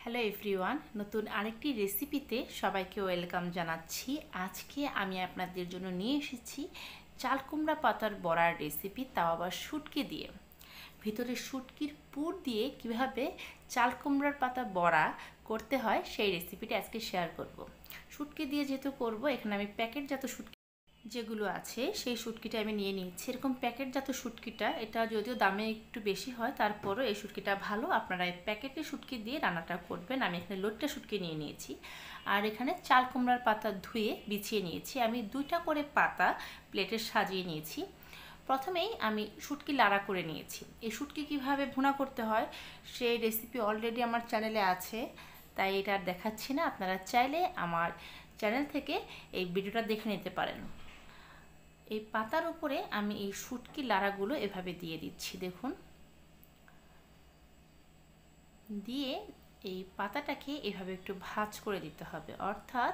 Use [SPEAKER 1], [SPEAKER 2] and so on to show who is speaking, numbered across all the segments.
[SPEAKER 1] Hello everyone, নতুন আরেকটি রেসিপিতে সবাইকে ওয়েলকাম জানাচ্ছি। আজকে আমি আপনাদের জন্য নিয়ে এসেছি চাল কুমড়া পাতার বড়ার রেসিপি, তাও আবার শুটকি দিয়ে। ভিতরে শুটকির পুর দিয়ে কিভাবে চাল কুমড়ার পাতা বড়া করতে হয় সেই রেসিপিটা আজকে শেয়ার করব। শুটকি দিয়ে যেহেতু করব, এখানে আমি প্যাকেটজাত শুটকি যেগুলো আছে সেই শুটকিটা আমি নিয়ে নিচ্ছি। এরকম প্যাকেটজাত শুটকিটা, এটা যদিও দামে একটু বেশি হয়, তারপরও এই শুটকিটা ভালো। আপনারা এই প্যাকেটের শুটকি দিয়ে রান্নাটা করবেন। আমি এখানে লোটটা শুটকি নিয়ে নিয়েছি, আর এখানে চাল কুমড়ার পাতা ধুয়ে বিছিয়ে নিয়েছি। আমি 2টা করে পাতা প্লেটে সাজিয়ে নিয়েছি। প্রথমেই আমি শুটকি লাড়া করে নিয়েছি। এই শুটকি কীভাবে ভুনা করতে হয় সেই রেসিপি অলরেডি আমার চ্যানেলে আছে, তাই এটা আর দেখাচ্ছি না। আপনারা চাইলে আমার চ্যানেল থেকে এই ভিডিওটা দেখে নিতে পারেন। এই পাতার উপরে আমি এই শুটকি লাড়াগুলো এভাবে দিয়ে দিচ্ছি। দেখুন, দিয়ে এই পাতাটাকে এভাবে একটু ভাঁজ করে দিতে হবে, অর্থাৎ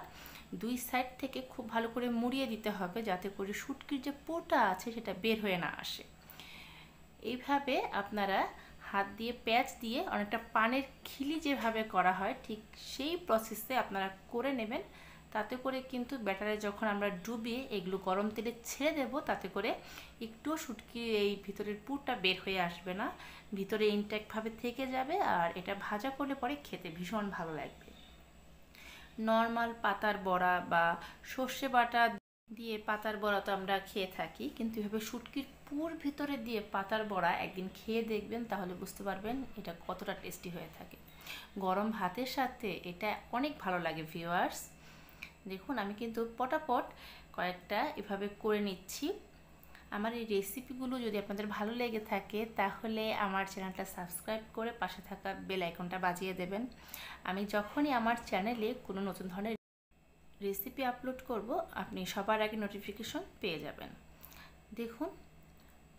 [SPEAKER 1] দুই সাইড থেকে খুব ভালো করে মুড়িয়ে দিতে হবে, যাতে করে শুটকির যে পোটা আছে সেটা বের হয়ে না আসে। এইভাবে আপনারা হাত দিয়ে প্যাঁচ দিয়ে অনেকটা পানের খিলি যেভাবে করা হয় ঠিক সেই প্রসেসে আপনারা করে নেবেন। তাতে করে কিন্তু ব্যাটারে যখন আমরা ডুবিয়ে এগুলো গরম তেলে ছেড়ে দেব, তাতে করে একটুও শুটকি এই ভিতরের পুরটা বের হয়ে আসবে না, ভিতরে ইনট্যাক্টভাবে থেকে যাবে। আর এটা ভাজা করলে পরে খেতে ভীষণ ভালো লাগবে। নর্মাল পাতার বড়া বা সর্ষে বাটা দিয়ে পাতার বড়া তো আমরা খেয়ে থাকি, কিন্তু এভাবে শুটকির পুর ভিতরে দিয়ে পাতার বড়া একদিন খেয়ে দেখবেন, তাহলে বুঝতে পারবেন এটা কতটা টেস্টি হয়ে থাকে। গরম ভাতের সাথে এটা অনেক ভালো লাগে ভিউয়ার্স। দেখুন, আমি কিন্তু পটাপট কয়েকটা এভাবে করে নিচ্ছি। আমার এই রেসিপিগুলো যদি আপনাদের ভালো লেগে থাকে, তাহলে আমার চ্যানেলটা সাবস্ক্রাইব করে পাশে থাকা বেল আইকনটা বাজিয়ে দেবেন। আমি যখনই আমার চ্যানেলে কোনো নতুন ধরনের রেসিপি আপলোড করব, আপনি সবার আগে নোটিফিকেশন পেয়ে যাবেন। দেখুন,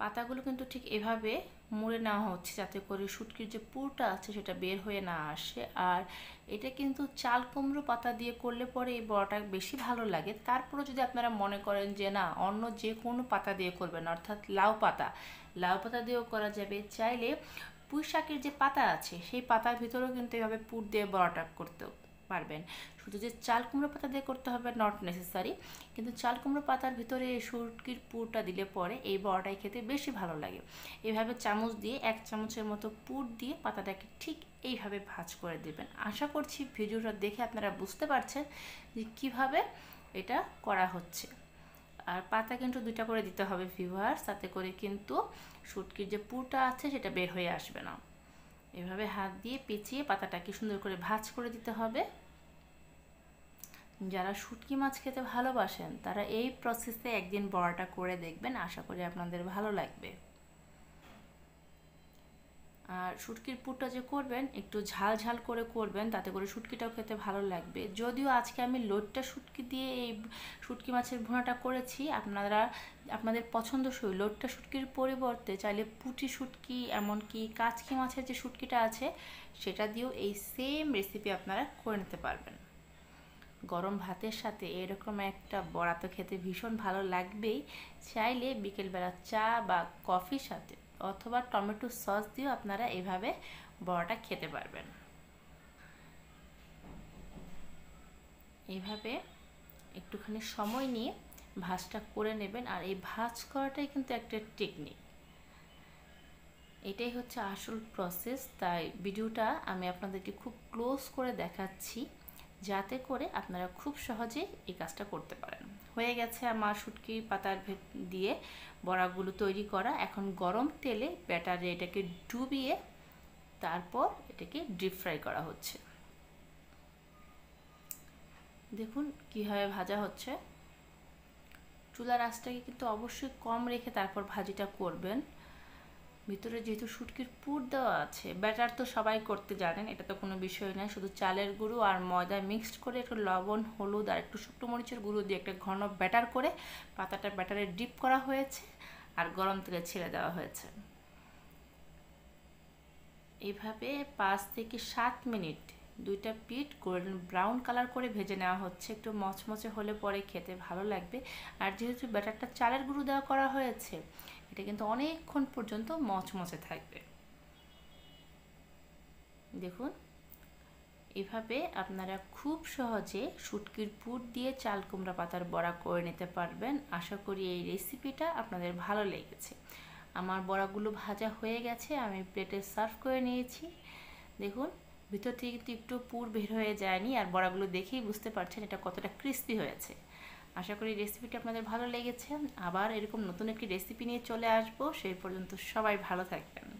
[SPEAKER 1] পাতাগুলো কিন্তু ঠিক এভাবে মুড়ে নেওয়া হচ্ছে, যাতে করে শুটকির যে পুরটা আছে সেটা বের হয়ে না আসে। আর এটা কিন্তু চাল কুমড়ো পাতা দিয়ে করলে পরে এই বড়াটা বেশি ভালো লাগে। তারপরে যদি আপনারা মনে করেন যে না, অন্য যে কোনো পাতা দিয়ে করবেন, অর্থাৎ লাউ পাতা দিয়েও করা যাবে। চাইলে পুঁই শাকের যে পাতা আছে সেই পাতার ভিতরেও কিন্তু এভাবে পুর দিয়ে বড়াটা করতে পারবেন। শুধু যে চাল কুমড়ো পাতা দিয়ে করতে হবে নট নেসেসারি, কিন্তু চাল কুমড়ো পাতার ভিতরে শুটকির পুরটা দিলে পরে এই বড়াটাই খেতে বেশি ভালো লাগে। এভাবে চামচ দিয়ে 1 চামচের মতো পুর দিয়ে পাতাটাকে ঠিক এইভাবে ভাঁজ করে দেবেন। আশা করছি ভিডিওটা দেখে আপনারা বুঝতে পারছেন যে কিভাবে এটা করা হচ্ছে। আর পাতা কিন্তু 2টা করে দিতে হবে ভিউয়ার্স, তাতে করে কিন্তু শুটকির যে পুরটা আছে সেটা বের হয়ে আসবে না। এভাবে হাত দিয়ে পেঁচিয়ে পাতাটাকে সুন্দর করে ভাঁজ করে দিতে হবে। যারা শুটকি মাছ খেতে ভালোবাসেন তারা এই প্রসেসে একদিন বড়াটা করে দেখবেন, আশা করি আপনাদের ভালো লাগবে। আর শুটকির পুরটা যে করবেন একটু ঝাল ঝাল করে করবেন, তাতে করে শুটকিটাও খেতে ভালো লাগবে। যদিও আজকে আমি লোটটা শুটকি দিয়ে এই শুটকি মাছের ভুনাটা করেছি, আপনাদের পছন্দসই লোটটা শুটকির পরিবর্তে চাইলে পুঁটি শুটকি, এমনকি কাচকি মাছের যে শুটকিটা আছে সেটা দিয়েও এই সেম রেসিপি আপনারা করে নিতে পারবেন। গরম ভাতের সাথে এরকম একটা বড়া তো খেতে ভীষণ ভালো লাগবেই। চাইলে বিকেলবেলা চা বা কফির সাথে অথবা টমেটো সস দিয়েও আপনারা এভাবে বড়াটা খেতে পারবেন। এইভাবে একটুখানি সময় নিয়ে ভাজটা করে নেবেন। আর এই ভাজ করাটাই কিন্তু একটা টেকনিক, এটাই হচ্ছে আসল প্রসেস। তাই ভিডিওটা আমি আপনাদেরকে খুব ক্লোজ করে দেখাচ্ছি, যাতে করে আপনারা খুব সহজে এই কাজটা করতে পারেন। হয়ে গেছে আমার শুটকি পাতার দিয়ে বড়াগুলো তৈরি করা। এখন গরম তেলে ব্যাটারে এটাকে ডুবিয়ে তারপর এটাকে ডিপ ফ্রাই করা হচ্ছে। দেখুন কীভাবে ভাজা হচ্ছে। চুলার আঁচটাকে কিন্তু অবশ্যই কম রেখে তারপর ভাজিটা করবেন। ভিতরে যেহেতু শুটকির পুর দেওয়া আছে, ব্যাটার তো সবাই করতে জানেন, এটা তো কোনো বিষয় নয়। শুধু চালের গুঁড়ো আর ময়দা মিক্সড করে একটু লবণ, হলুদ আর একটু শুকনো মরিচের গুঁড়ো দিয়ে একটা ঘন ব্যাটার করে পাতাটা ব্যাটারে ডিপ করা হয়েছে আর গরম তেলে ছেড়ে দেওয়া হয়েছে। এইভাবে 5 থেকে 7 মিনিট 2টা পিঠ গোল্ডেন ব্রাউন কালার করে ভেজে নেওয়া হচ্ছে। একটু মচমচে হলে পরে খেতে ভালো লাগবে। আর যেহেতু ব্যাটারটা চালের গুঁড়ো দেওয়া করা হয়েছে, এটা কিন্তু অনেকক্ষণ পর্যন্ত মচমচে থাকবে। দেখুন, এভাবে আপনারা খুব সহজে শুটকির পুর দিয়ে চাল কুমড়া পাতার বড়া করে নিতে পারবেন। আশা করি এই রেসিপিটা আপনাদের ভালো লেগেছে। আমার বড়াগুলো ভাজা হয়ে গেছে, আমি প্লেটে সার্ভ করে নিয়েছি। দেখুন ভিতর থেকে কিন্তু একটু পুর বের হয়ে যায়নি, আর বড়াগুলো দেখেই বুঝতে পারছেন এটা কতটা ক্রিস্পি হয়েছে। আশা করি রেসিপিটা আপনাদের ভালো লেগেছে। আবার এরকম নতুন একটি রেসিপি নিয়ে চলে আসবো। সেই পর্যন্ত সবাই ভালো থাকবেন।